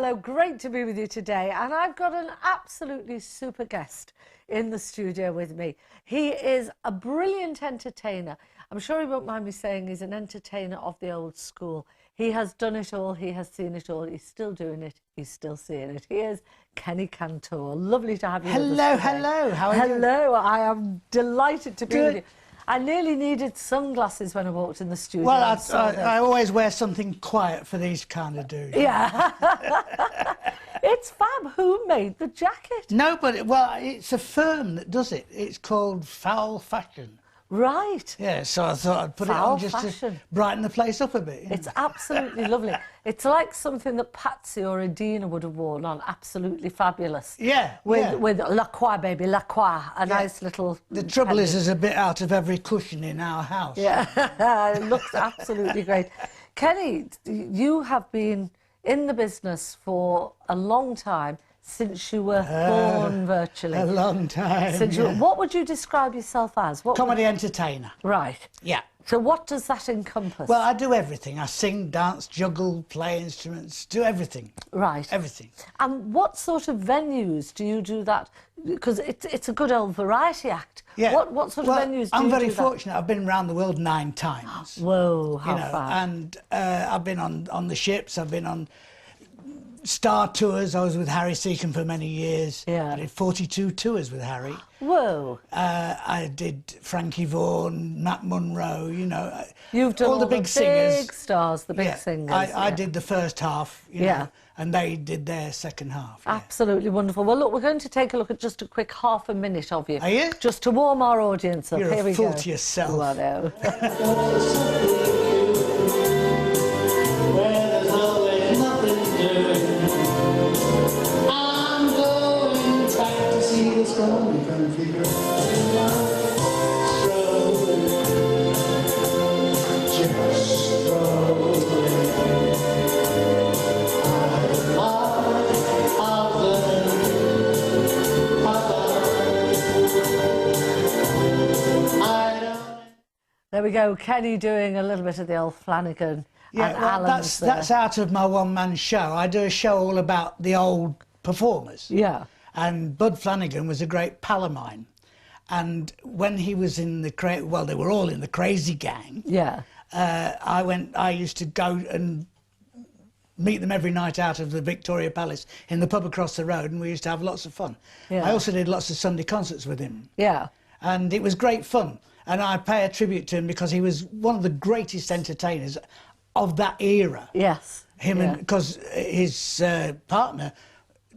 Hello, great to be with you today. And I've got an absolutely super guest in the studio with me. He is a brilliant entertainer. I'm sure he won't mind me saying he's an entertainer of the old school. He has done it all, he has seen it all, he's still doing it, he's still seeing it. He is Kenny Cantor. Lovely to have you with us today. Hello, how are you? Hello, I am delighted to be with you. I nearly needed sunglasses when I walked in the studio. Well, I always wear something quiet for these kind of dudes. Yeah. It's fab. Who made the jacket? No, but it's a firm that does it. It's called Foul Fashion. Right. Yeah, so I thought I'd put it Foul on just Fashion. to brighten the place up a bit. It's absolutely lovely. It's like something that Patsy or Adina would have worn on. Absolutely fabulous. Yeah, with La Croix, baby, La Croix, a nice little... The trouble is there's a bit out of every cushion in our house. Yeah, it looks absolutely great. Kenny, you have been in the business for a long time, since you were born, virtually. A long time. What would you describe yourself as? Comedy entertainer. Right. Yeah. So what does that encompass? Well, I do everything. I sing, dance, juggle, play instruments, do everything. Right. Everything. And what sort of venues do you do that? Because it's a good old variety act. Yeah. What sort of venues do you do that? I'm very fortunate. I've been around the world 9 times. Whoa, how far? And I've been on the ships, I've been on star tours. I was with Harry Seacombe for many years. Yeah. I did 42 tours with Harry. Whoa. I did Frankie Vaughan, Matt Monro, you know. You've done all the big singers. Big stars, the big singers. I did the first half, you know, and they did their second half. Yeah. Absolutely wonderful. Well, look, we're going to take a look at just a quick half a minute of you. Are you? Just to warm our audience up. You're Here a we fool go. to yourself. Oh, I know. There we go, Kenny doing a little bit of the old Flanagan. Yeah, and well, Alan's that's out of my one-man show. I do a show all about the old performers. Yeah. And Bud Flanagan was a great pal of mine. And when he was in the they were all in the Crazy Gang. Yeah. I used to go and meet them every night out of the Victoria Palace in the pub across the road, and we used to have lots of fun. Yeah. I also did lots of Sunday concerts with him. Yeah. And it was great fun. And I pay a tribute to him because he was one of the greatest entertainers of that era. Yes. Because his partner,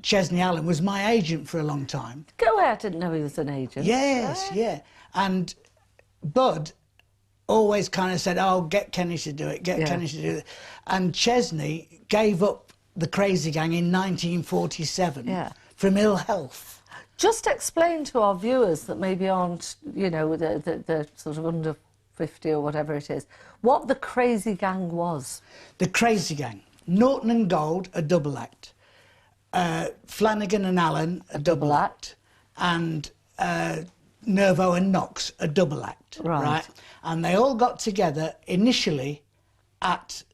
Chesney Allen, was my agent for a long time. Go ahead, I didn't know he was an agent. Yes, yeah. And Bud always kind of said, oh, get Kenny to do it, get Kenny to do it. And Chesney gave up the Crazy Gang in 1947 from ill health. Just explain to our viewers that maybe aren't, you know, the sort of under 50 or whatever it is, what the Crazy Gang was. The Crazy Gang. Norton and Gold, a double act. Flanagan and Allen, a double act. And Nervo and Knox, a double act. Right. And they all got together initially at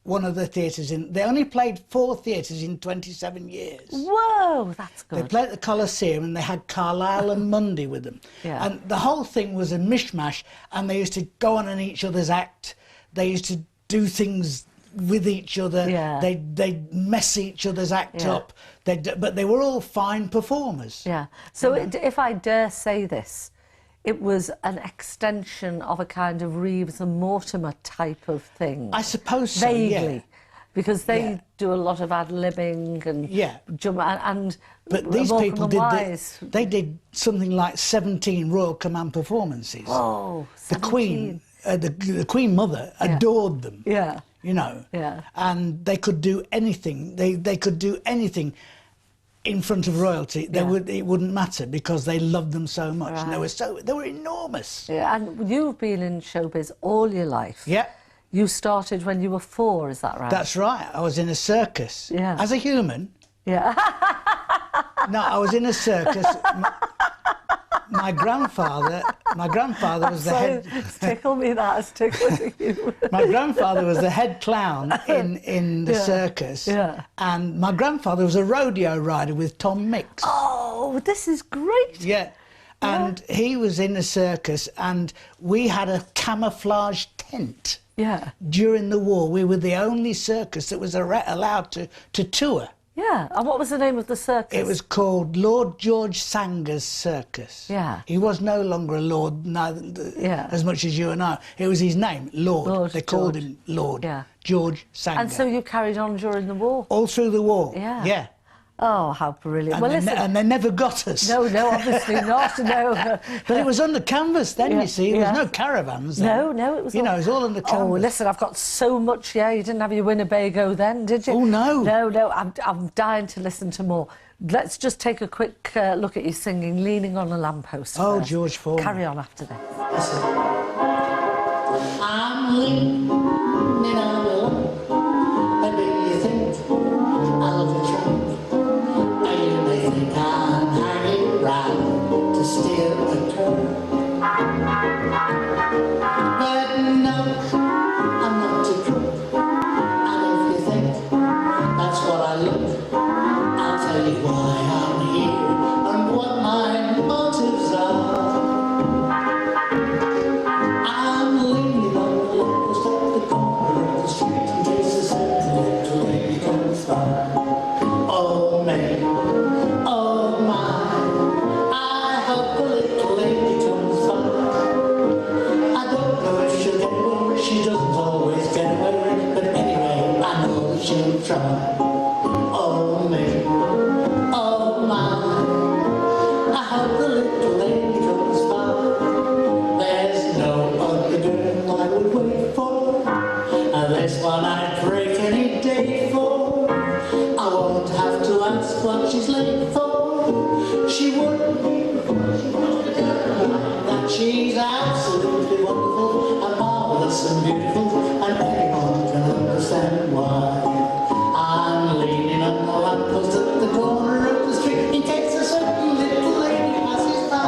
one of the theatres they only played 4 theatres in 27 years. Whoa, that's good. They played at the Coliseum and they had Carlyle and Mundy with them. Yeah. And the whole thing was a mishmash, and they used to go on in each other's act. They used to do things with each other. Yeah. They'd mess each other's act up. But they were all fine performers. Yeah. So if I dare say this, it was an extension of a kind of Reeves and Mortimer type of thing. I suppose so, vaguely, because they do a lot of ad-libbing and but these people they did something like 17 Royal Command performances. Oh, 17. The Queen Mother adored them. Yeah. You know. Yeah. And they could do anything. They could do anything in front of royalty. It wouldn't matter because they loved them so much. Right. And they were enormous. Yeah, and you've been in showbiz all your life. Yeah. You started when you were 4, is that right? That's right. I was in a circus. Yeah. As a human. Yeah. No, I was in a circus. my grandfather was the head. Tickle me, that is tickling you. My grandfather was the head clown in the circus. Yeah. And my grandfather was a rodeo rider with Tom Mix. Oh, this is great. Yeah. And he was in the circus, and we had a camouflage tent. Yeah. During the war, we were the only circus that was allowed to tour. Yeah. And what was the name of the circus? It was called Lord George Sanger's Circus. Yeah. He was no longer a lord, as much as you and I. It was his name, Lord. They called him Lord. Yeah. George Sanger. And so you carried on during the war? All through the war. Yeah. Yeah. Oh, how brilliant. And, well, listen, and they never got us. No, obviously not, no. But it was under canvas then, you see. There was no caravans then. No, it was it was all under canvas. Oh, listen, I've got so much, you didn't have your Winnebago then, did you? Oh, no. No, I'm dying to listen to more. Let's just take a quick look at you singing Leaning on a Lamppost first. George Foreman. Carry on after this. Listen. I'm leaning on a lamp, and do you think I'll be trying? I'm hanging round to steal a turn. But no, I'm not too drunk. And if you think that's what I look, I'll tell you why I'm here and what my motives are. I'm leaning on the lamppost at the corner of the street in case a certain little lady comes by. Oh, May. She doesn't always get away, but anyway, I know that she'll try. Oh, me, oh, my, I hope the little lady comes by. There's no other girl I would wait for, and this one I'd break any day for. I won't have to ask what she's late for. She wouldn't be that she's absolutely wonderful and marvelous and beautiful, and anyone can understand why. I'm leaning on the lamppost at the corner of the street in case a certain little lady passes by.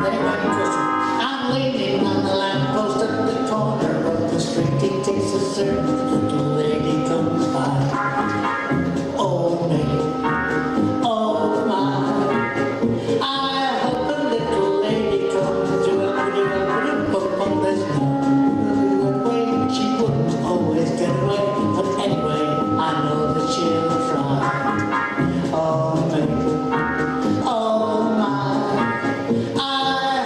Anyway, Christian, I'm leaning on the lamppost at the corner of the street in case a certain little lady comes by. Oh, me, oh, my, I hope a little lady comes to a pretty well, there's no way she wouldn't always get away, but anyway, I know that she'll try. Oh, me, oh, my, I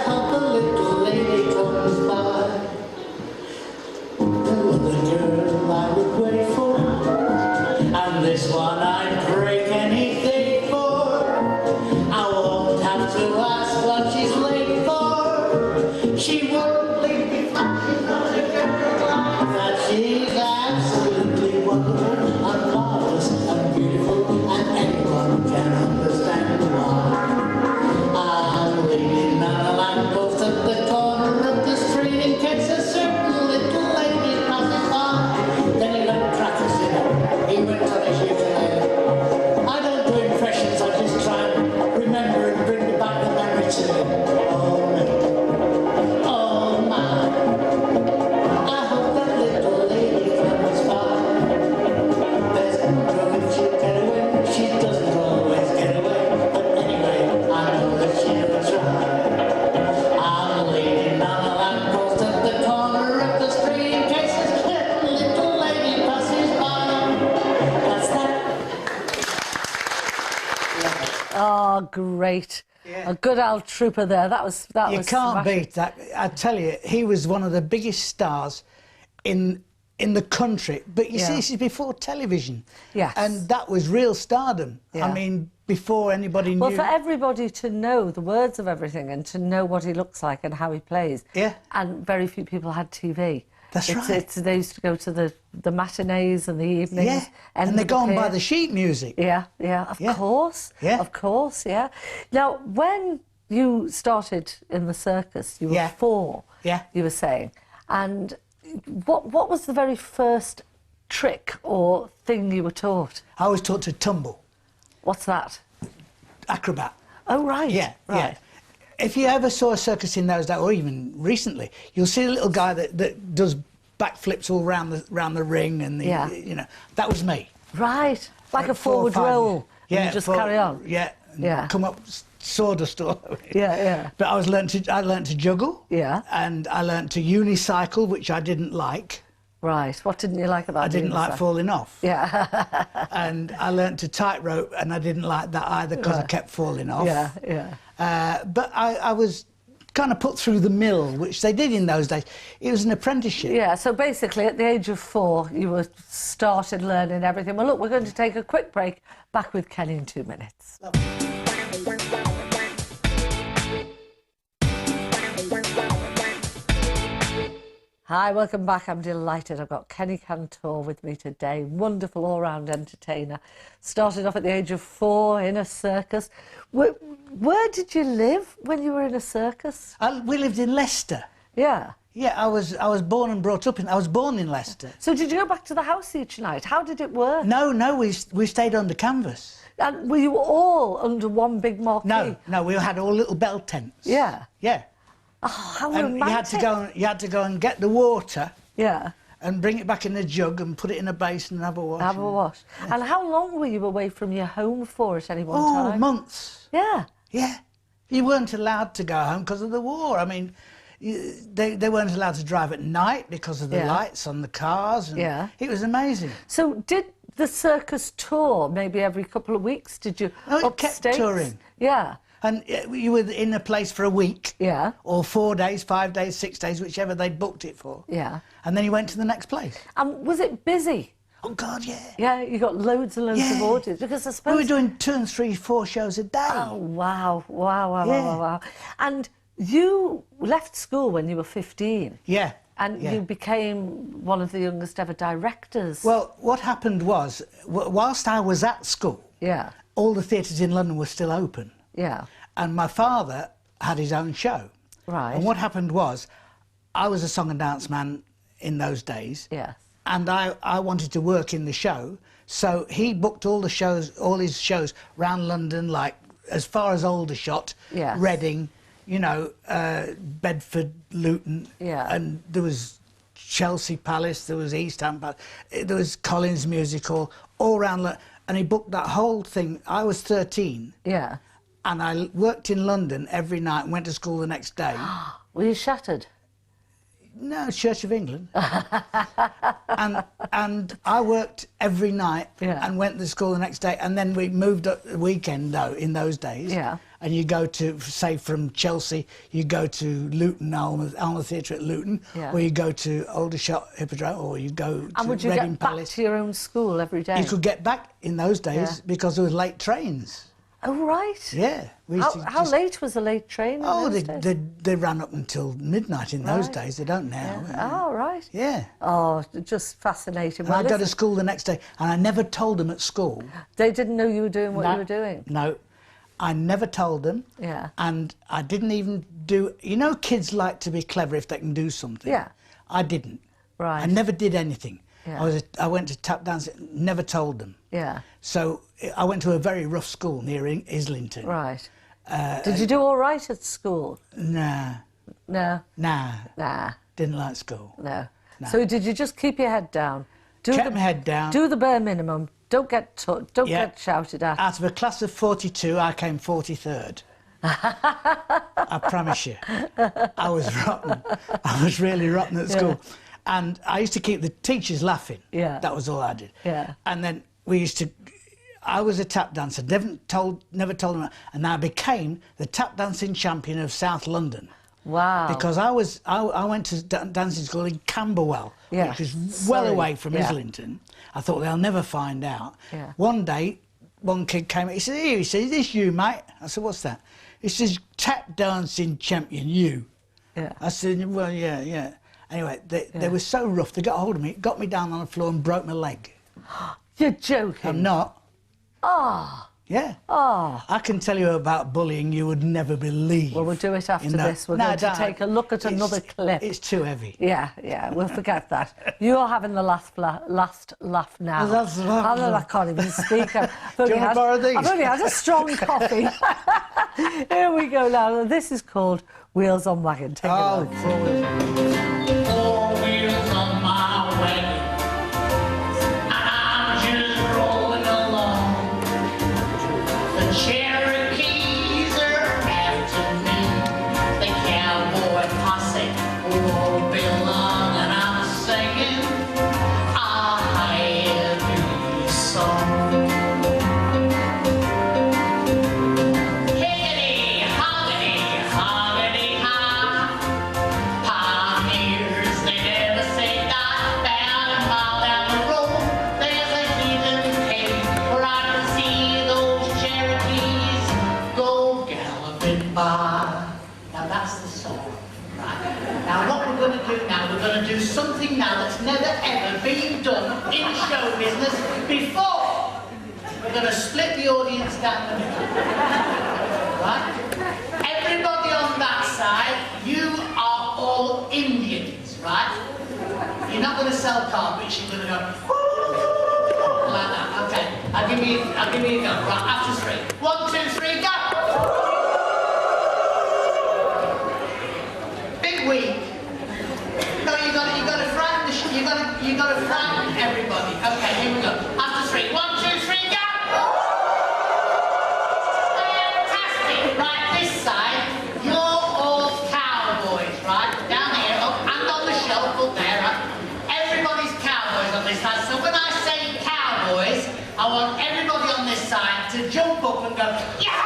hope a little lady comes by. The girl I would wait for, and this one I'd break anything for. I won't have to ask what she's late for. She won't leave me fucking on a girl like that. She's absolutely wonderful and marvelous and beautiful, and anyone can understand why. I'm leaning on a lamppost at the corner of the street in case a certain little lady passes by. Then he let crackers in. He went on his ukulele. I don't do impressions, I just try and remember and bring back the memory to me. Oh, me, oh, my, I hope that little lady comes by. There's no if she'll get away, she doesn't always get away, but anyway, I know that she'll try. I'm leaning on a lamppost at the corner of the street in case a certain little lady passes by. That's that. Oh, great. Yeah. A good old trooper there. That was You can't smashing. beat that. I tell you, he was one of the biggest stars in the country. But you see, this is before television. Yes. And that was real stardom. Yeah. I mean, before anybody knew. Well, for everybody to know the words of everything and to know what he looks like and how he plays. Yeah. And very few people had TV. That's right. They used to go to the matinees and the evenings. Yeah. End And they're of the gone by pier. the sheet music. Yeah, of course. Yeah. Of course, yeah. Now, when you started in the circus, you were 4, you were saying. And what was the very first trick or thing you were taught? I was taught to tumble. What's that? Acrobat. Oh, right. Yeah, right. if you ever saw a circus in those days, or even recently, you'll see a little guy that does backflips all round the ring, and you know, that was me. Right, like a forward roll. Yeah, and you just carry on. Yeah, yeah. Come up sawdust all over it. Yeah, yeah. But I learnt to juggle. Yeah. And I learnt to unicycle, which I didn't like. Right. What didn't you like about it? I didn't like falling off. Yeah. And I learnt to tightrope, and I didn't like that either because I kept falling off. Yeah, yeah. But I was kind of put through the mill, which they did in those days. It was an apprenticeship. Yeah, so basically at the age of 4, you were started learning everything. Well, look, we're going to take a quick break. Back with Kenny in 2 minutes. Hi, welcome back. I'm delighted. I've got Kenny Cantor with me today. Wonderful all-round entertainer. Started off at the age of 4 in a circus. Where did you live when you were in a circus? We lived in Leicester. Yeah. Yeah, I was born and brought up in. I was born in Leicester. So did you go back to the house each night? How did it work? No, we stayed under canvas. And were you all under one big marquee? No, we had all little bell tents. Yeah. Yeah. Oh, how and romantic. you had to go and get the water. Yeah. And bring it back in a jug and put it in a basin and have a wash. Have a wash. Yeah. And how long were you away from your home for at any one time? Oh, months. Yeah. Yeah. You weren't allowed to go home because of the war. I mean, they weren't allowed to drive at night because of the lights on the cars. And yeah. It was amazing. So did the circus tour maybe every couple of weeks? Did you it kept touring. Yeah. And you were in a place for a week. Yeah. Or 4 days, 5 days, 6 days, whichever they'd booked it for. Yeah. And then you went to the next place. And was it busy? Oh, God, yeah. Yeah, you got loads and loads of orders. Because I suppose... We were doing 2 and 3, 4 shows a day. Oh, wow. Wow. And you left school when you were 15. Yeah. And you became one of the youngest ever directors. Well, what happened was, whilst I was at school, all the theatres in London were still open. Yeah. And my father had his own show. Right. And what happened was, I was a song and dance man in those days. Yes. And I wanted to work in the show, so he booked all his shows round London, like as far as Aldershot, Reading, you know, Bedford, Luton, and there was Chelsea Palace, there was East Ham Palace, there was Collins Music Hall, all round London, and he booked that whole thing. I was 13. Yeah. And I worked in London every night and went to school the next day. Were you shattered? No, Church of England. and I worked every night and went to school the next day. And then we moved up the weekend, though, in those days. Yeah. And you go to, say, from Chelsea, you go to Luton, Alma Theatre at Luton, or you go to Aldershot Hippodrome, or you go to Reading Palace. And would you get back to your own school every day? You could get back in those days because there was late trains. Oh, right. Yeah. How late was the late train? Oh, they ran up until midnight in those days. They don't now. Yeah. Oh, right. Yeah. Oh, just fascinating. And I'd go to school the next day, and I never told them at school. They didn't know you were doing what you were doing? No. I never told them. Yeah. And I didn't even do... You know, kids like to be clever if they can do something. Yeah. I didn't. Right. I never did anything. Yeah. I went to tap dance, never told them. Yeah. So I went to a very rough school near Islington. Right. Did you do all right at school? Nah. No? Nah. Nah. Didn't like school. No. So did you just keep your head down? Kept my head down. Do the bare minimum. Don't get get shouted at. Out of a class of 42, I came 43rd. I promise you. I was rotten. I was really rotten at school. And I used to keep the teachers laughing. Yeah. That was all I did. Yeah. And then we used to... I was a tap dancer, never told them, and I became the tap dancing champion of South London. Wow. Because I went to dancing school in Camberwell, which is well away from Islington. I thought they'll never find out. Yeah. One day, one kid came, he said, "Here," he said, "Is this you, mate?" I said, "What's that?" He says, "Tap dancing champion, you." Yeah. I said, "Well, yeah." Anyway, they were so rough, they got hold of me, got me down on the floor and broke my leg. You're joking. I'm not. Ah. Yeah. Oh. I can tell you about bullying you would never believe. Well, we'll do it after this. We're going to take a look at another clip. It's too heavy. Yeah, we'll forget that. You're having the last laugh now. I can't even speak. Do you want to borrow these? I've only had a strong coffee. Here we go now. This is called Wheels on Wagon. Take a look. Four wheels on my wagon, and I'm just rolling along. The Cherokees are after me, the cowboy posse all belong, and I'm singing a heavy song. Now that's the song, right? Now what we're going to do now, we're going to do something now that's never ever been done in show business before. We're going to split the audience down the middle, right? Everybody on that side, you are all Indians, right? You're not going to sell carpets, you're going to go like that. Okay, I'll give you a go. Right, after three. 1, 2, 3, go! Week. No, you got to frighten you got to frighten everybody. Okay, here we go. After three. 1, 2, 3, go! Fantastic. Right, this side, you're all cowboys, right? Down here, up and on the shelf up there, right? Everybody's cowboys on this side. So when I say cowboys, I want everybody on this side to jump up and go, yeah!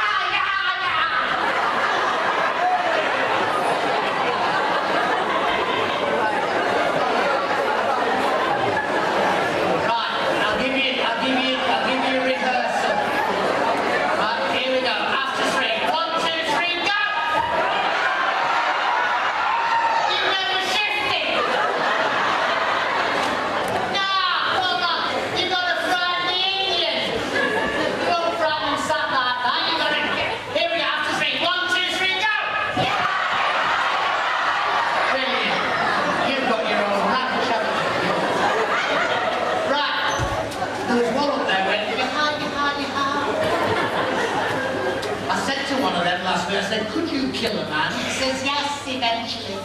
I said, could you kill a man? He says, yes, eventually.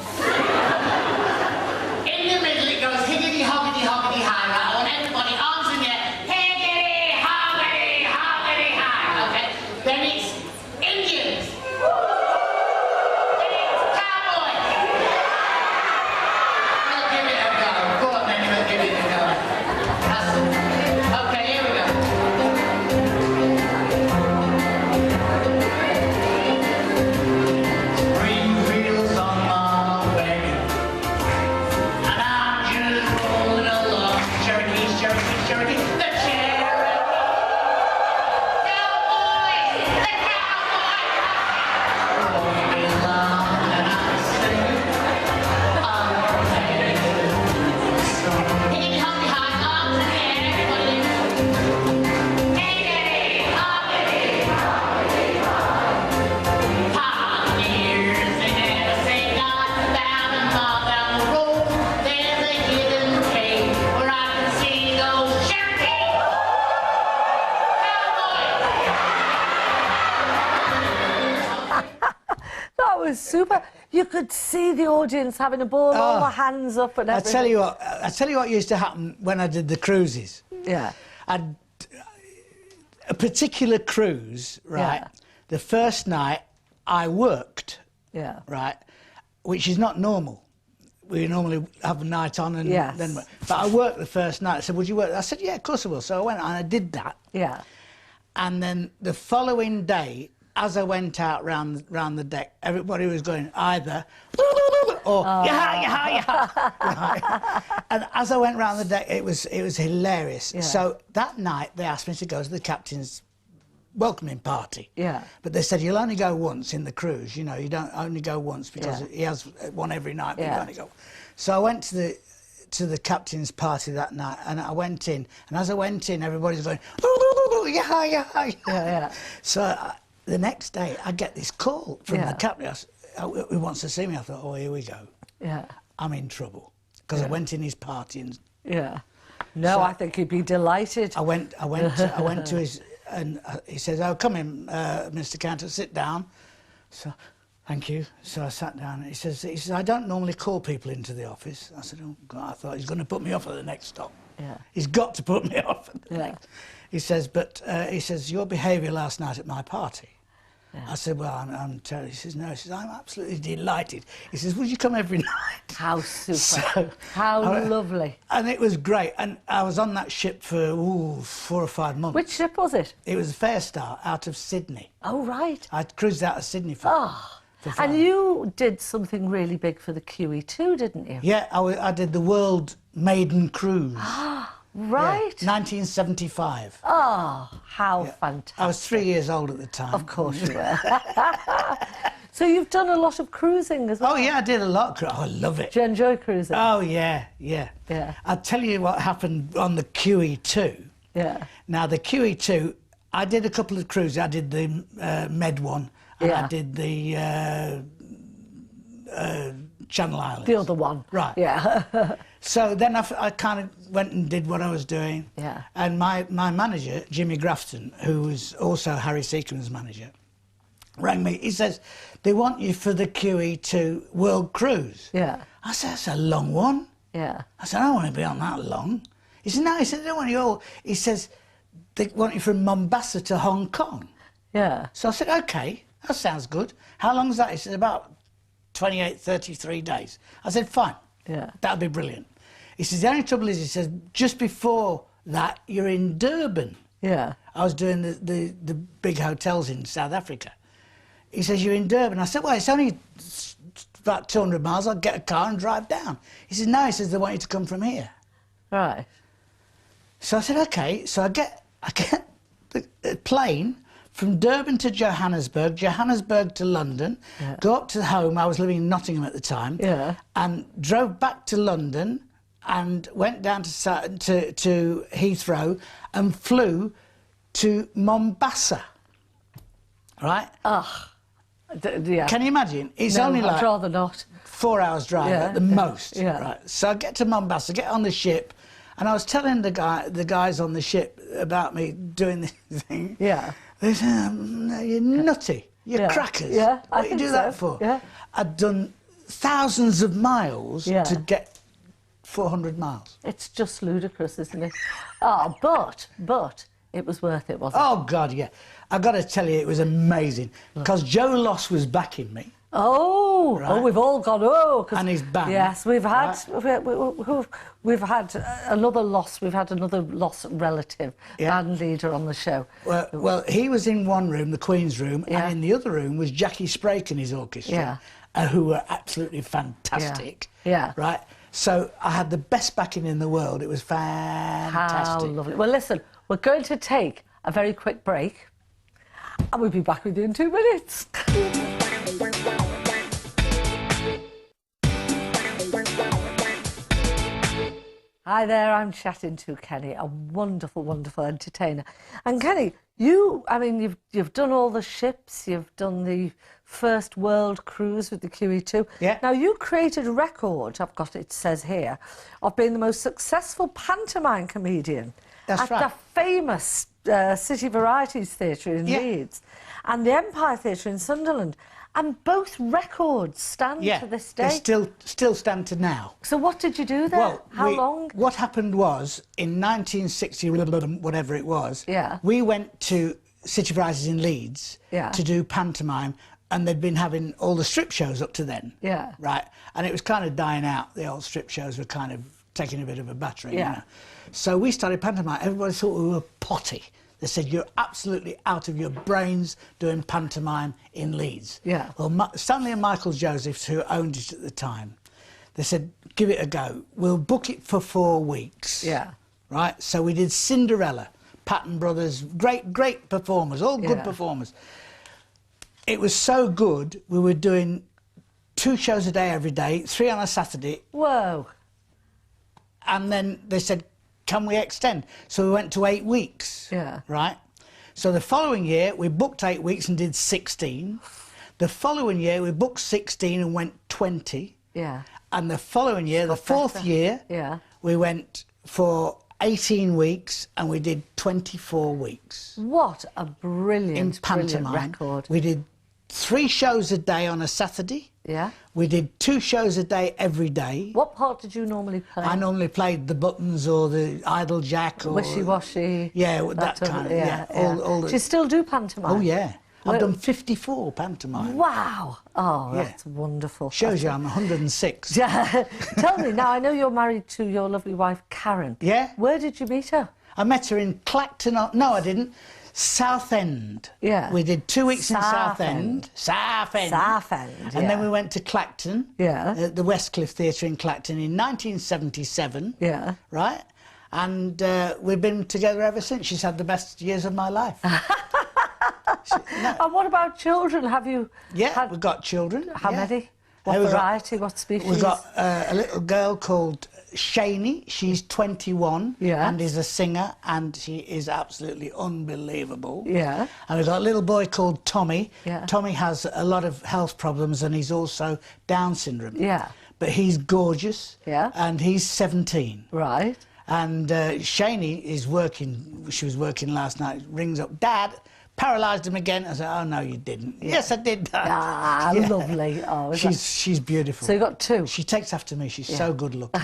In the middle it goes higgity hoggity hoggity high, right? I want everybody arms in the air. Higgity hoggity hoggity high. Okay? Then it's Indians. Then it's cowboys. We'll give it a go. Go on then, we'll give it a go. Okay, here we go. Super. You could see the audience having a ball, all the hands up and everything. I tell you what used to happen when I did the cruises. Yeah. A particular cruise, right? Yeah. The first night I worked. Yeah. Right, which is not normal. We normally have a night on and then. But I worked the first night. I said, "Would you work?" I said, "Yeah, of course I will." So I went and I did that. Yeah. And then the following day, as I went out round the deck, everybody was going either or yeah. Right. And as I went round the deck, it was hilarious. Yeah. So that night they asked me to go to the captain's welcoming party. Yeah. But they said you'll only go once in the cruise. You know, you don't only go once because he has one every night. But you only go. So I went to the captain's party that night, and I went in. And as I went in, everybody's going yeah. So. The next day, I get this call from the captain. He wants to see me. I thought, oh, here we go. Yeah. I'm in trouble because I went in his party and. Yeah. No, so I think he'd be delighted. I went to his. and he says, "Oh, come in, Mr. Cantor, sit down." So, thank you. So I sat down. And he says, "I don't normally call people into the office." I said, "Oh God, I thought he's going to put me off at the next stop." Yeah. He's got to put me off at the next. He says, "But he says your behaviour last night at my party." Yeah. I said, "Well, I'm terrible." He says, "No." He says, "I'm absolutely delighted." He says, "Would you come every night?" How super. So, how lovely. And it was great. And I was on that ship for 4 or 5 months. Which ship was it? It was Fair Star out of Sydney. Oh, right. I cruised out of Sydney for... And you did something really big for the QE2, didn't you? Yeah, I did the World Maiden Cruise. Right. Yeah, 1975. Oh, how fantastic. I was 3 years old at the time. Of course you were. So you've done a lot of cruising as well? Oh, yeah, I did a lot. Oh, I love it. Do you enjoy cruising? Oh, yeah. I'll tell you what happened on the QE2. Yeah. Now, the QE2, I did a couple of cruises. I did the Med one, and I did the Channel Islands. The other one. Right. Yeah. So then I kind of went and did what I was doing. Yeah. And my manager, Jimmy Grafton, who was also Harry Seacombe's manager, rang me. He says, "They want you for the QE2 World Cruise." Yeah. I said, "That's a long one." Yeah. I said, "I don't want to be on that long." He said, "No." He said, "They don't want you all." He says, "They want you from Mombasa to Hong Kong." Yeah. So I said, "OK, that sounds good. How long's that?" He said, "About 28, 33 days. I said, "Fine. Yeah. That'd be brilliant." He says, "The only trouble is," he says, "just before that, you're in Durban." Yeah. I was doing the big hotels in South Africa. He says, "You're in Durban." I said, "Well, it's only about 200 miles. I'll get a car and drive down." He says, "No," he says, "they want you to come from here." Right. So I said, "OK." So I get the plane from Durban to Johannesburg, Johannesburg to London, go up to home. I was living in Nottingham at the time, and drove back to London and went down to Heathrow and flew to Mombasa. Right? Yeah. Can you imagine? It's No, only like I'd rather not. 4 hours drive at the most. Yeah. Right. So I get to Mombasa, get on the ship, and I was telling the guys on the ship about me doing this thing. Yeah. They said, "You're nutty. You're crackers. Yeah, what do you do that for?" Yeah. I'd done thousands of miles to get 400 miles. It's just ludicrous, isn't it? Oh, but it was worth it, wasn't it? Oh, God, yeah. I've got to tell you, it was amazing, because Joe Loss was backing me. Oh, Right. we've all gone, and his band. Yes, we've had we've had another loss. We've had another lost relative, band leader on the show. Well, he was in one room, the Queen's room, and in the other room was Jackie Sprake and his orchestra, who were absolutely fantastic. Yeah. Right? So I had the best backing in the world. It was fantastic. How lovely. Well, listen, we're going to take a very quick break, and we'll be back with you in 2 minutes. Hi there, I'm chatting to Kenny, a wonderful, wonderful entertainer. And Kenny, you've done all the ships, you've done the first world cruise with the QE2. Yeah. Now, you created a record, I've got it says here, of being the most successful pantomime comedian at the famous City Varieties Theatre in Leeds and the Empire Theatre in Sunderland. And both records stand to this day. They still stand to now. So what did you do there? Well, How long? What happened was, in 1960, whatever it was, we went to City Varieties in Leeds to do pantomime, and they'd been having all the strip shows up to then. Yeah. Right? And it was kind of dying out. The old strip shows were kind of taking a bit of a battering. Yeah. You know? So we started pantomime. Everybody thought we were potty. They said, "You're absolutely out of your brains doing pantomime in Leeds." Yeah. Well, Stanley and Michael Josephs, who owned it at the time, they said, "Give it a go. We'll book it for 4 weeks." Yeah. Right? So we did Cinderella, Patton Brothers, great performers, all good performers. It was so good, we were doing 2 shows a day every day, 3 on a Saturday. Whoa. And then they said, "Can we extend?" So we went to 8 weeks. Yeah. Right? So the following year, we booked 8 weeks and did 16. The following year, we booked 16 and went 20. Yeah. And the following year, the 4th year, we went for 18 weeks, and we did 24 weeks. What a brilliant, In pantomime. brilliant record. We did 3 shows a day on a Saturday. Yeah. We did 2 shows a day every day. What part did you normally play? I normally played the buttons or the idle jack or... Wishy-washy. Yeah, that kind of... Yeah, all the... Do you still do pantomime? Oh, yeah. Well- I've done 54 pantomime. Wow. Oh, Yeah. that's wonderful. Shows you I'm 106. Tell me, now I know you're married to your lovely wife, Karen. Yeah. Where did you meet her? I met her in Clacton... No, I didn't. Southend. Yeah. We did 2 weeks in Southend. Southend. Southend, And then yeah. we went to Clacton. Yeah. At the Westcliff Theatre in Clacton in 1977. Yeah. Right? And we've been together ever since. She's had the best years of my life. And what about children? Have you Yeah, had... we've got children. How yeah. many? What We've got- variety? What species? We've got a little girl called Shani. She's 21 Yeah. and is a singer, and she is absolutely unbelievable. Yeah. And we've got a little boy called Tommy. Yeah. Tommy has a lot of health problems, and he's also Down syndrome. Yeah. But he's gorgeous. Yeah. And he's 17. Right. And Shani is working. She was working last night. Rings up, Dad. Paralysed him again. I said, oh, no, you didn't. Yes, I did, Dad. Ah, Yeah. lovely. Oh, is She's beautiful. So you got 2? She takes after me. She's so good looking.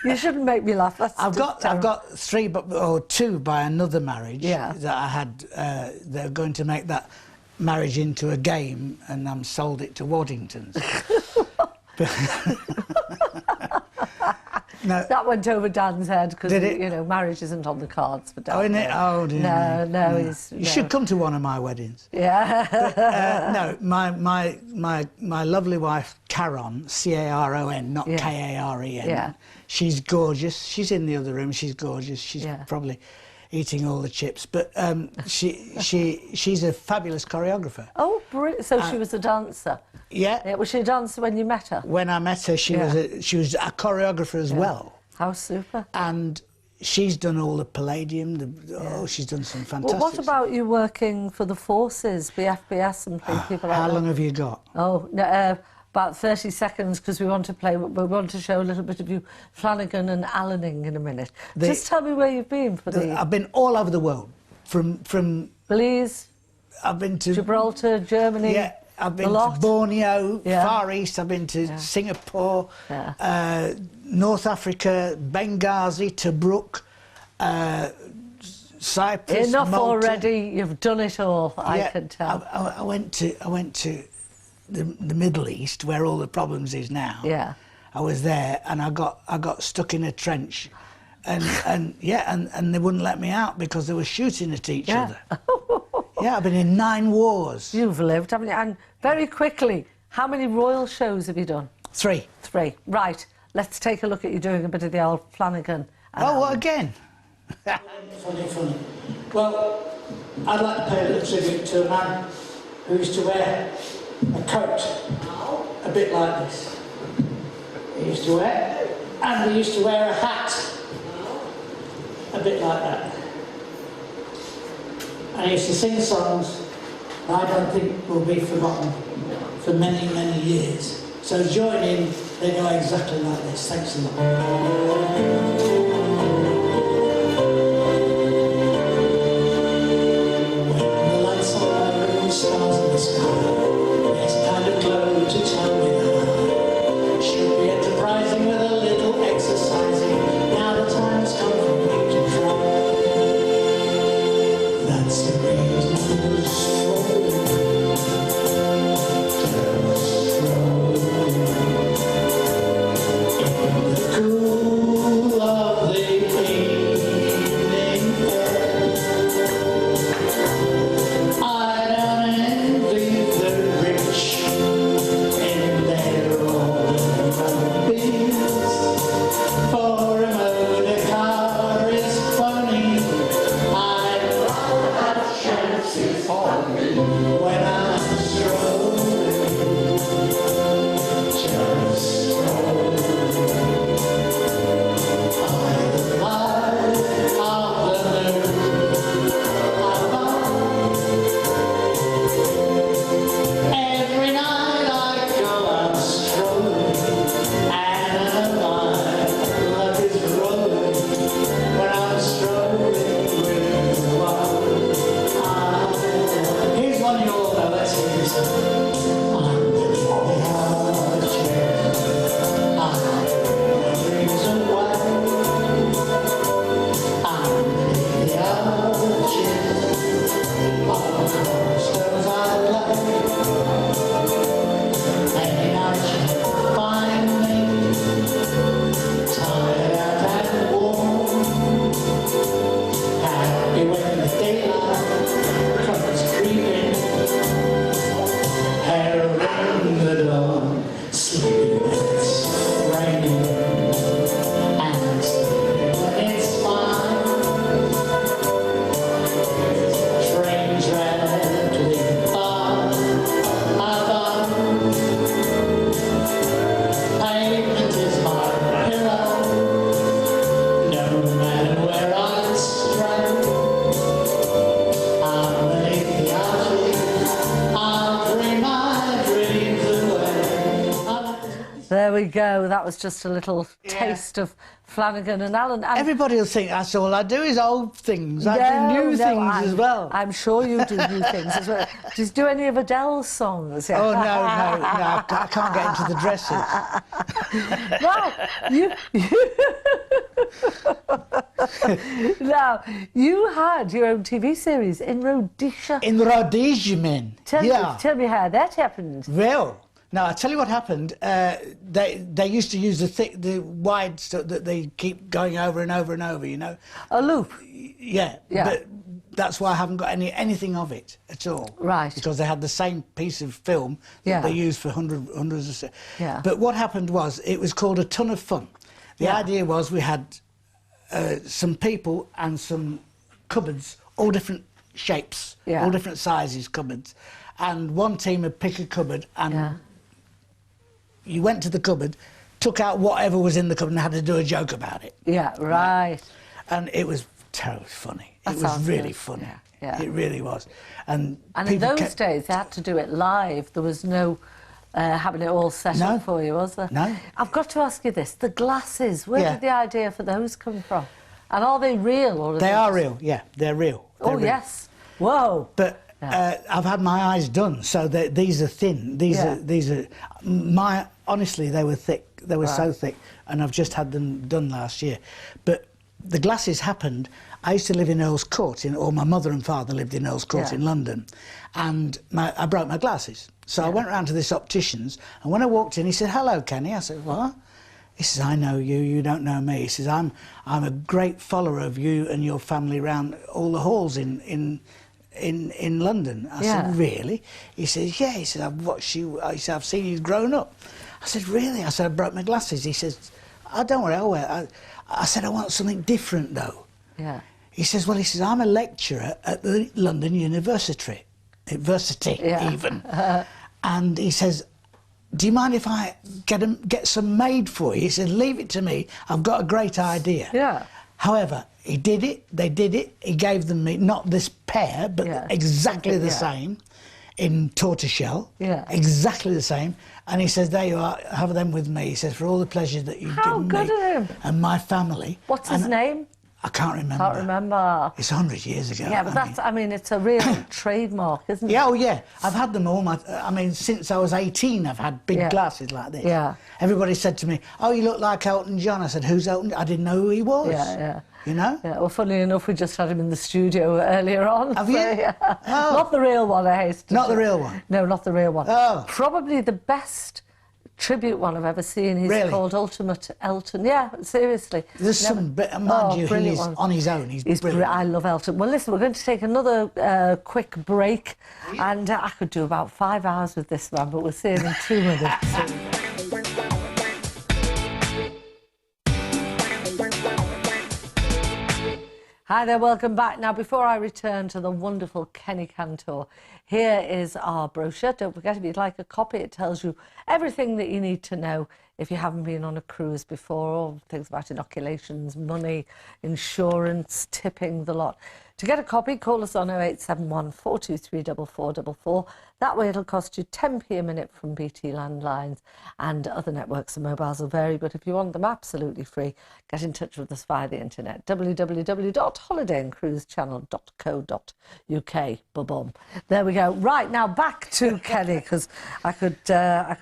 You shouldn't make me laugh. That's I've just got 3, or 2 by another marriage. Yeah. That I had. They're going to make that marriage into a game, and sold it to Waddingtons. No. That went over Dan's head because, Did it? you know, marriage isn't on the cards for Dan. Oh, isn't it? Oh, dear. No, me. he's... You should come to one of my weddings. Yeah. No, my lovely wife, Caron, C-A-R-O-N, not Yeah. K-A-R-E-N. Yeah. She's gorgeous. She's in the other room. She's gorgeous. She's Yeah. probably eating all the chips. But she's a fabulous choreographer. Oh, brilliant. So she was a dancer. Yeah. Was she a dancer when you met her? When I met her, she was a choreographer as well. How super. And she's done all the Palladium. She's done some fantastic. Well, what about you working for the forces, the FBS and people like How that? long have you got? Oh, no, about 30 seconds because we want to show a little bit of you Flanagan and Allening in a minute. Just tell me where you've been for the... I've been all over the world. From Belize, I've been to Gibraltar, Germany. Yeah, I've been the lot. to Borneo, Yeah. Far East. I've been to Singapore, Yeah. North Africa, Benghazi, Tobruk, Cyprus. Enough Malta. already. You've done it all. I can tell. I went to the Middle East, where all the problems is now. Yeah. I was there, and I got stuck in a trench, and they wouldn't let me out because they were shooting at each other. Yeah, I've been in 9 wars. You've lived, haven't you? And very quickly, how many royal shows have you done? 3. 3. Right. Let's take a look at you doing a bit of the old Flanagan. Oh, what again? Funny. Well, I'd like to pay a little tribute to a man who used to wear a coat a bit like this. He used to wear a hat a bit like that. And he used to sing songs that I don't think will be forgotten for many, many years. So join in, they go exactly like this. Thanks a lot. Stars in the sky, there's kind of glow to tell me that should be enterprising with a little exercising. Now the time's come for me to try. That's the reason I'm strolling, just strolling in the cool of the evening air. Rolling. posters I like. Any night you find me tired and warm, happy when the daylight comes creeping, hair in the dawn, sleeping when it's raining, and sleeping when it's fine. Trains rattling by, above. Pavement is my pillow, no matter where I stray. Underneath the arches, I'll dream my dreams away. There we go. That was just a little taste of Flanagan and Allen. And Everybody will think that's all I do is old things. I do new things as well. I'm sure you do new things as well. Do you do any of Adele's songs? Oh, no, I can't get into the dresses. Now, you had your own TV series in Rhodesia. In Rhodesia, man. Tell me how that happened. Well, now, I'll tell you what happened. They used to use the wide stuff that they keep going over and over and over, you know. A loop. Yeah. But that's why I haven't got anything of it at all. Right. Because they had the same piece of film that they used for hundreds of... Yeah. But what happened was, it was called A Ton of Fun. The idea was we had some people and some cupboards, all different shapes, all different sizes cupboards. And one team would pick a cupboard and... You went to the cupboard, took out whatever was in the cupboard and had to do a joke about it. Yeah, right. And it was terribly funny. It was really funny. Yeah. It really was. And in those days, they had to do it live. There was no having it all set up for you, was there? No. I've got to ask you this. The glasses, where did the idea for those come from? And are they real? Or they are real, yeah. They're real. They're real. Yes. Whoa. But... I've had my eyes done, so these are thin. These are honestly, they were thick. They were so thick, and I've just had them done last year. But the glasses happened. I used to live in Earl's Court, or my mother and father lived in Earl's Court in London, and I broke my glasses. So I went round to this optician's, and when I walked in, he said, "Hello, Kenny." I said, "What?" He says, "I know you. You don't know me." He says, "I'm a great follower of you and your family round all the halls in London." I said, "Really?" He says, "Yeah." He said, "I've watched you." He said, "I've seen you grown up." I said, "Really?" I said, "I broke my glasses." He says, "Oh, don't worry, I'll wear." I said, "I want something different, though." Yeah. He says, "Well," he says, "I'm a lecturer at the London University even." And he says, "Do you mind if I get some made for you?" He said, "Leave it to me. I've got a great idea." Yeah. However, he did it, they did it, he gave them me, not this pair, but exactly the same, in tortoiseshell, exactly the same, and he says, "There you are, have them with me." He says, "For all the pleasure that you've given me of him. and my family." What's his name? I can't remember. Can't remember. It's 100 years ago. Yeah, but it's a real trademark, isn't it? Yeah, oh yeah. I've had them all since I was 18, I've had big glasses like this. Yeah. Everybody said to me, "Oh, you look like Elton John." I said, "Who's Elton?" I didn't know who he was. Yeah. You know? Yeah, well, funnily enough, we just had him in the studio earlier on. Have you? Yeah. Oh. Not the real one, I hasten. Not the real one? No, not the real one. Oh. Probably the best tribute one I've ever seen. He's called Ultimate Elton. Yeah, seriously. There's some, mind you, he's on his own. He's brilliant. I love Elton. Well, listen, we're going to take another quick break, and I could do about 5 hours with this man, but we'll see him in 2 minutes. Hi there, welcome back. Now, before I return to the wonderful Kenny Cantor, here is our brochure. Don't forget, if you'd like a copy, it tells you everything that you need to know if you haven't been on a cruise before, or things about inoculations, money, insurance, tipping, the lot. To get a copy, call us on 0871 423 4444. That way it'll cost you 10p a minute from BT landlines, and other networks and mobiles will vary, but if you want them absolutely free, get in touch with us via the internet, www.holidayandcruisechannel.co.uk. Ba-bum. There we go. Right, now back to Kenny, because I could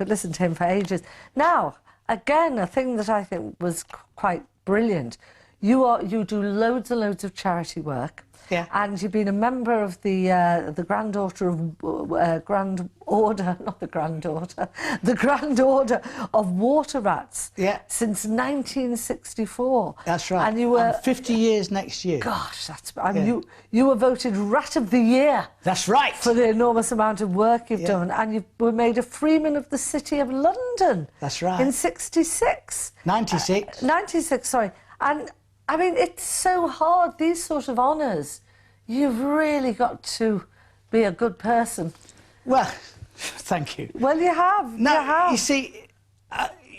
listen to him for ages. Now, again, a thing that I think was quite brilliant. You do loads and loads of charity work. Yeah. And you've been a member of the Grand Order of Grand Order, not the granddaughter, the Grand Order of Water Rats. Yeah. Since 1964. That's right. And you were 50 years next year. Gosh, you were voted Rat of the Year. That's right. For the enormous amount of work you've Yeah. done, and you were made a Freeman of the City of London. That's right. In 66. 96. 96, sorry. And I mean, it's so hard, these sort of honours. You've really got to be a good person. Well, thank you. Well, you have. No, you have. you see,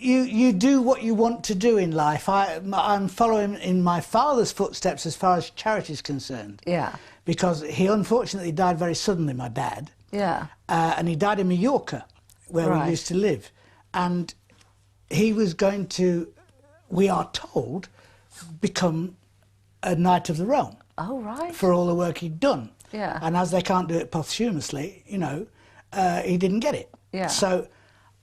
you do what you want to do in life. I'm following in my father's footsteps as far as charity is concerned. Yeah. Because he unfortunately died very suddenly, my dad. Yeah. And he died in Mallorca, where Right. we used to live. And he was going to, we are told, become a Knight of the Realm. Oh, right. For all the work he'd done. Yeah. And as they can't do it posthumously, you know, he didn't get it. Yeah. So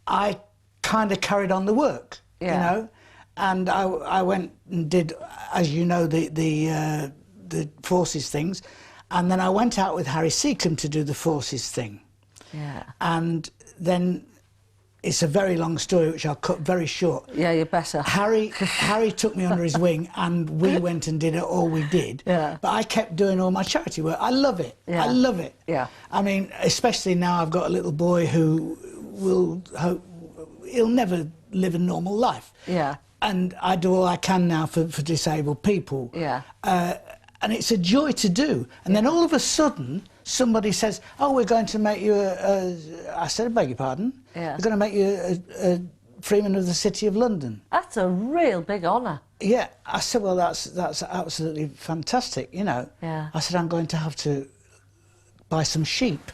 I kind of carried on the work, Yeah. you know, and I went and did, as you know, the forces things, and then I went out with Harry Seacombe to do the forces thing. Yeah. And then it's a very long story, which I'll cut very short. Yeah, you're better. Harry took me under his wing, and we went and did all we did. Yeah. But I kept doing all my charity work. I love it. Yeah. I love it. Yeah. I mean, especially now I've got a little boy who will hope he'll never live a normal life. Yeah. And I do all I can now for disabled people. Yeah. And it's a joy to do. And then all of a sudden, somebody says, "Oh, we're going to make you I said, "I beg your pardon." Yeah. We're going to make you a Freeman of the City of London. That's a real big honour. Yeah, I said, well, that's absolutely fantastic, you know. Yeah. I said, I'm going to have to buy some sheep.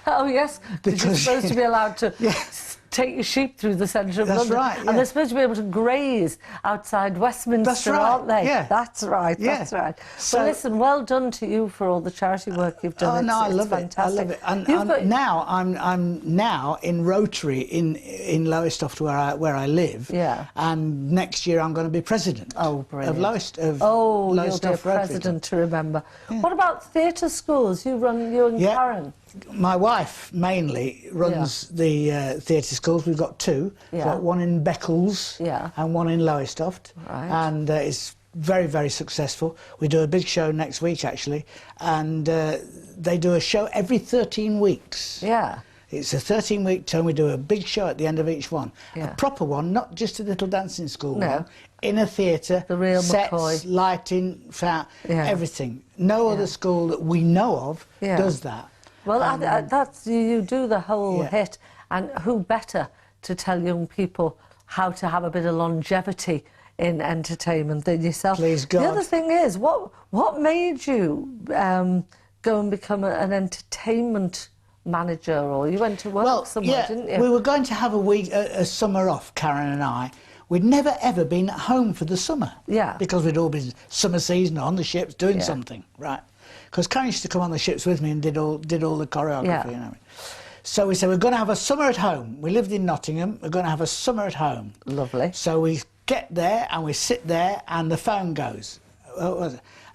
Oh, yes, because you're Because- supposed to be allowed to Yeah. take your sheep through the centre of That's London. right, yeah. And they're supposed to be able to graze outside Westminster, That's right, aren't they? yeah. That's right, Yeah. that's right. So- Well, listen, well done to you for all the charity work you've done. Oh, no, I It's love it. I fantastic. love it. And, You've got- now, I'm now in Rotary in Lowestoft where I live. Yeah. And next year I'm going to be president. Oh, brilliant. Of Lowestoft. Oh, you'll be a Lowestoft Rotary. president to remember. What about theatre schools? You and Yeah. Karen. My wife mainly runs the theatre schools. We've got two. We've Yeah. got one in Beccles Yeah. and one in Lowestoft. Right. And it's very, very successful. We do a big show next week, actually. And they do a show every 13 weeks. Yeah. It's a 13-week term. We do a big show at the end of each one. Yeah. A proper one, not just a little dancing school No. one. In a theatre. The real sets, McCoy. lighting, Yeah. everything. No other school that we know of Yeah. does that. Well, that's you do the whole Yeah. hit, and who better to tell young people how to have a bit of longevity in entertainment than yourself? Please God. The other thing is, what made you go and become an entertainment manager, or you went to work somewhere, didn't you? We were going to have a summer off, Karen and I. We'd never ever been at home for the summer. Yeah. Because we'd all been summer season on the ships doing Yeah. something, right? Because Karen used to come on the ships with me and did all the choreography. Yeah. You know. So we said, we're going to have a summer at home. We lived in Nottingham. We're going to have a summer at home. Lovely. So we get there and we sit there and the phone goes.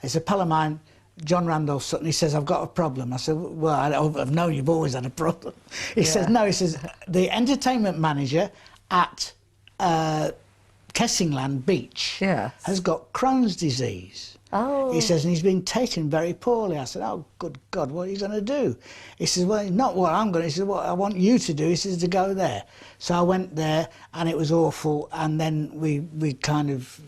It's a pal of mine, John Randolph Sutton. He says, I've got a problem. I said, well, I've known you've always had a problem. He says, no, he says, the entertainment manager at Kessingland Beach Yes. has got Crohn's disease. Oh. He says, and he's been taken very poorly. I said, oh, good God, what are you going to do? He says, well, not what I'm going to. He says, what I want you to do, he says, to go there. So I went there, and it was awful, and then we kind of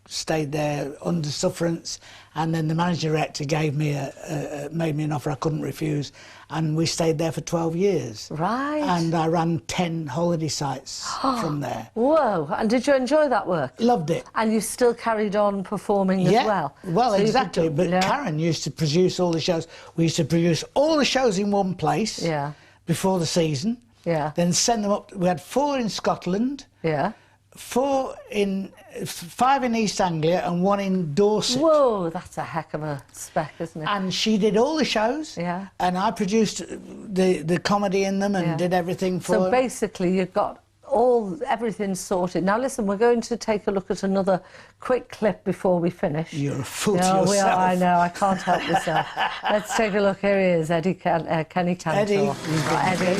stayed there under sufferance, and then the managing director gave me made me an offer I couldn't refuse, and we stayed there for 12 years. Right. And I ran 10 holiday sites from there. Whoa! And did you enjoy that work? Loved it. And you still carried on performing as well? Well, So you could exactly. do- But yeah. Karen used to produce all the shows. We used to produce all the shows in one place Yeah. before the season. Yeah. Then send them up. We had 4 in Scotland, Yeah. 5 in East Anglia, and 1 in Dorset. Whoa, that's a heck of a spec, isn't it? And she did all the shows. Yeah. And I produced the comedy in them and Yeah. did everything for So her. basically, you've got everything's sorted. Now listen, we're going to take a look at another quick clip before we finish. You're a fool to No, yourself. I know, I can't help myself. Let's take a look. Here he is, Kenny Cantor. Eddie. Eddie.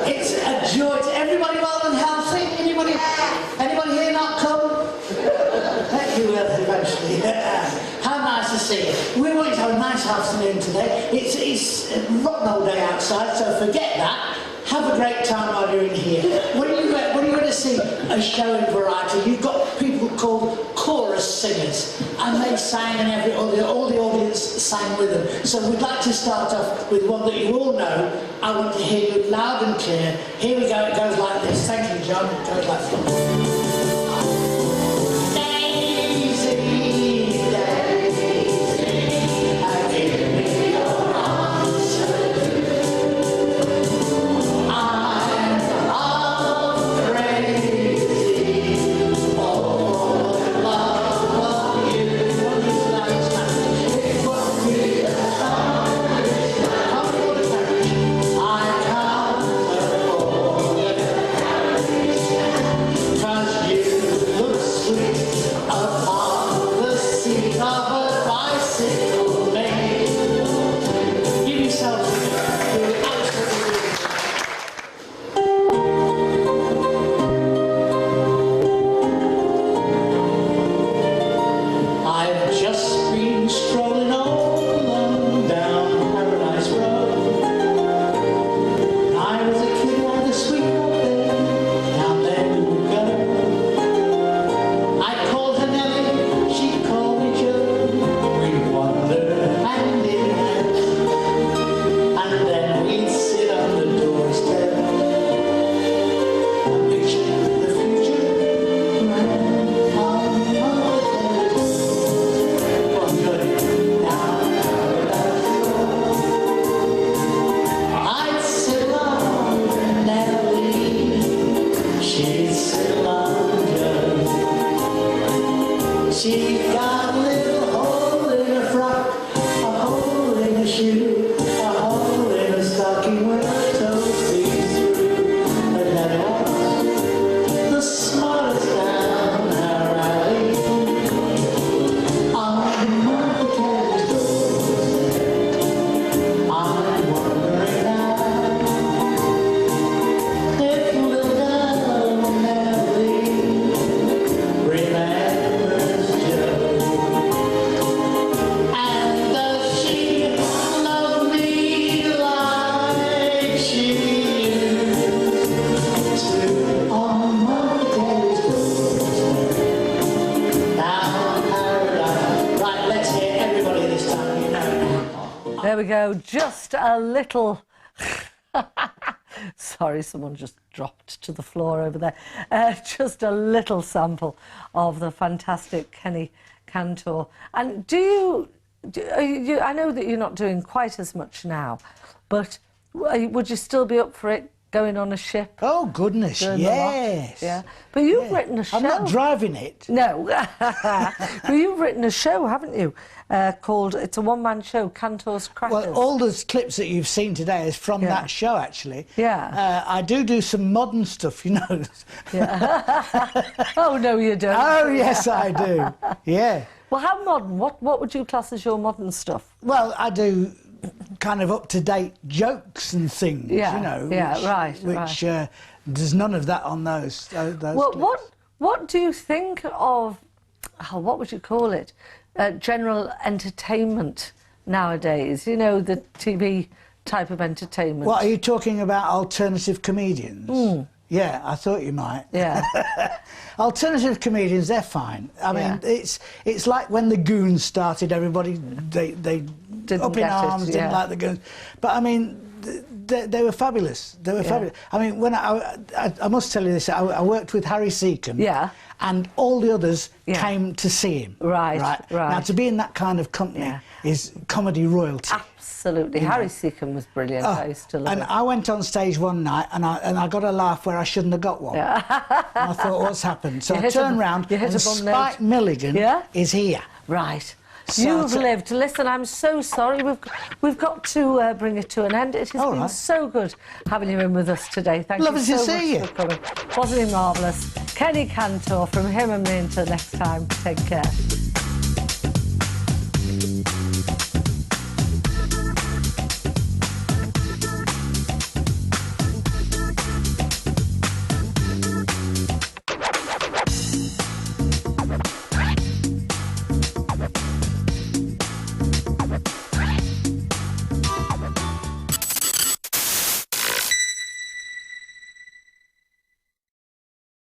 It's a joy. Everybody well and healthy? Anybody here not come? You will eventually. How nice to see you. We want you to have a nice afternoon today. It's a rotten old day outside, so forget that. Have a great time while you're in here. When you going to see a show in variety, you've got people called chorus singers, and they sang and all the audience sang with them. So we'd like to start off with one that you all know. I want to hear you loud and clear. Here we go, it goes like this. Thank you, John. It goes like this. Daisy, Daisy, give me your answer. There we go, just a little... Sorry, someone just dropped to the floor over there. Just a little sample of the fantastic Kenny Cantor. And I know that you're not doing quite as much now, but would you still be up for it, going on a ship? Oh, goodness, yes. Yeah, but you've written a show. I'm not driving it. No. But you've written a show, haven't you, called, it's a one-man show, Cantor's Crackers. Well, all those clips that you've seen today is from that show, actually. Yeah. I do some modern stuff, you know. Yeah. Oh, no, you don't. Oh, yes, I do. Yeah. Well, how modern? What would you class as your modern stuff? Well, I do kind of up-to-date jokes and things, yeah, you know. Yeah, which there's none of that on those well, clips. what do you think of, what would you call it, general entertainment nowadays? You know, the TV type of entertainment. What, are you talking about alternative comedians? Mm. Yeah, I thought you might. Yeah. Alternative comedians, they're fine. I mean, it's like when the Goons started, everybody, they didn't up in get arms, it, didn't like the Goons. But I mean, they were fabulous. They were fabulous. I mean, when I must tell you this, I worked with Harry Seacombe. Yeah. And all the others came to see him. Right. Now, to be in that kind of company is comedy royalty. Absolutely. Harry Seacombe was brilliant. I used to love and it. I went on stage one night and I got a laugh where I shouldn't have got one. And I thought, what's happened? So I turned round and Spike Milligan is here. Right. You've lived. Listen, I'm so sorry. We've got to bring it to an end. It has been so good having you in with us today. Thank you so much for coming. Wasn't he marvellous? Kenny Cantor, from him and me until next time. Take care.